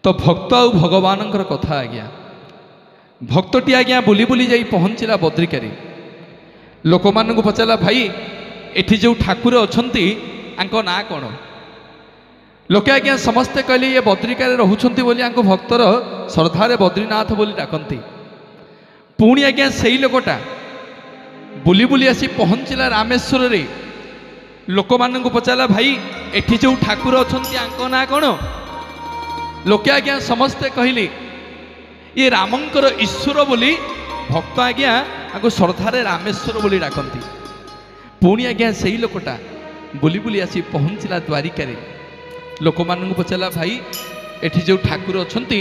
तो भक्त आउ भगवान कथा आज्ञा भक्तटी आज्ञा बुली बुली जाई पहुँचला बद्रिकारे लोक मानू पचारा भाई एठी जो ठाकुर अछंती आंको ना कौन लोके आज्ञा समस्ते कहले ये बद्रिकारे रहउछंती बोली आंको भक्तर श्रद्धारे बद्रीनाथ बोली डाकंती पुणी आज्ञा से लोकटा बुली बुली आसी पहुँचला रामेश्वर रे लोक मानू पचारा भाई एठी जो ठाकुर अछंती आंको ना कौन लोके आज्ञा समस्ते कहले ये रामंकर ईश्वर बोली भक्त आज्ञा आंको श्रद्धारे रामेश्वर बोली डाकंती पुणी आज्ञा से लोकटा बुली बुली आसी पहुँचला द्वारिका लोक मानू पचारा भाई एठी जो ठाकुर अछंती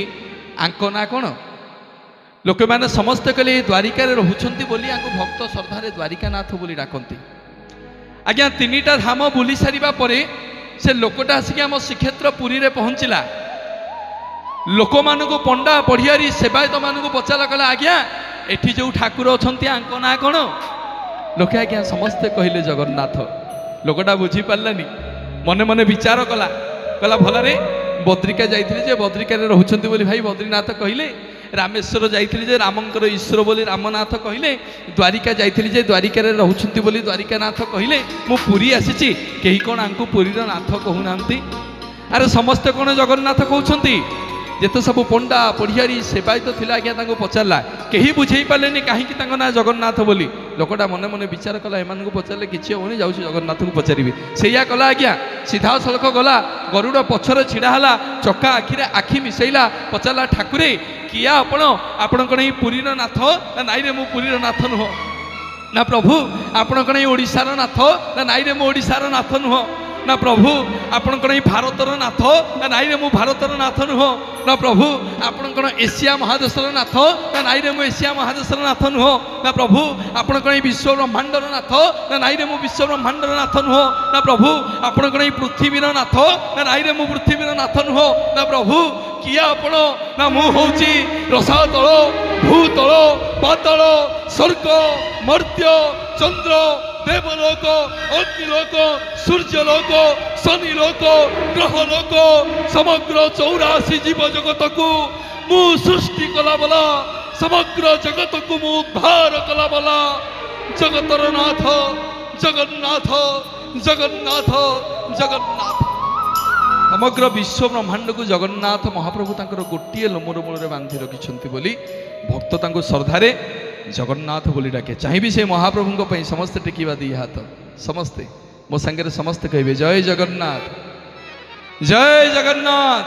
आंको ना कौन लोक मैंने समस्ते कहले द्वारिका रोचंती बोली आंको भक्त श्रद्धारे द्वारिकानाथ बोली डाकंती आज्ञा तीनिटा धाम बुली सारिबा परे से लोकटा आसिक आम श्रीक्षेत्र पुरी रे पहुँचला लोक मानू पंडा पढ़ियारी सेवायत मानू पचारा कहला आज्ञा एठी जो ठाकुर अछंती आंको ना कौन लोके आज्ञा समस्ते कहले जगन्नाथ लोकटा बुझी पारलानी मने मने विचार कला कहला भलरे बद्रिका जाइथिले जे बद्रिका रे रहउछंती बोली भाई बद्रीनाथ कहले रामेश्वर जाइथिले जे रामंकर ईश्वर बोली रामनाथ कहले द्वारिका जाइथिले जे द्वारिका रे रहउछंती बोली द्वारिकानाथ कहले मु पुरी आसीची केही कोन आंकु पुरीर नाथ कहू नांती अरे समस्ते कोन जगन्नाथ कहउछंती जेते सब पंडा पढ़ियारी सेवायत थिला आज्ञा तांको पचारला केही बुझेई पालेनी काहे कि तांको ना जगन्नाथ बोली लोकटा मने मने विचार कला एमानकु पचारले किछि होनी जाउछि जगन्नाथ को पचारिबी सेया कला आज्ञा सीधा सड़क गला गरुड़ पछरे छिड़ा हला चक्का आखिरे आखि मिसैला पचारला ठाकुरे किया आपण कण ई पुरीर नाथ ना नाई रे मु पुरीर नाथ नुह ना प्रभु आपण कण ई ओडिसार नाथ ना नाई रे मु ओडिसार नाथ नुह ना प्रभु आपण कण ई भारतर नाथ ना नाई रे मु भारतर नाथ नुह ना प्रभु आपण कण एशिया महादेशर नाथ ना नाई रे मु एशिया महादेशर नाथ नुह ना प्रभु आपण कण ई विश्व ब्रह्मांडर नाथ ना नाई रे मु विश्व ब्रह्मांडर नाथ नुह ना प्रभु आपण कण ई पृथ्वीर नाथ ना नाई रे मु पृथ्वीर नाथ नुह ना प्रभु किया आपण ना मु होउची रसातल भूतल पातल स्वर्ग मर्त्य चंद्र देवलोक अग्निलोक सूर्यलोक शनिलोक ग्रहलोक समग्र 84 जीव जगत को मु सृष्टि कला बला समग्र जगत को मु उद्धार कला बला जगतर नाथ जगन्नाथ जगन्नाथ जगन्नाथ समग्र विश्व ब्रह्मांड को जगन्नाथ महाप्रभु तांकर गोटे लोमर मूल बांधि रखिंट बोली भक्त तांको श्रद्धारे जगन्नाथ बोली डाके चाहिए से महाप्रभु समस्ते टेकिबा दी हाथ समस्ते मो संगे समस्ते कहे जय जगन्नाथ जय जगन्नाथ।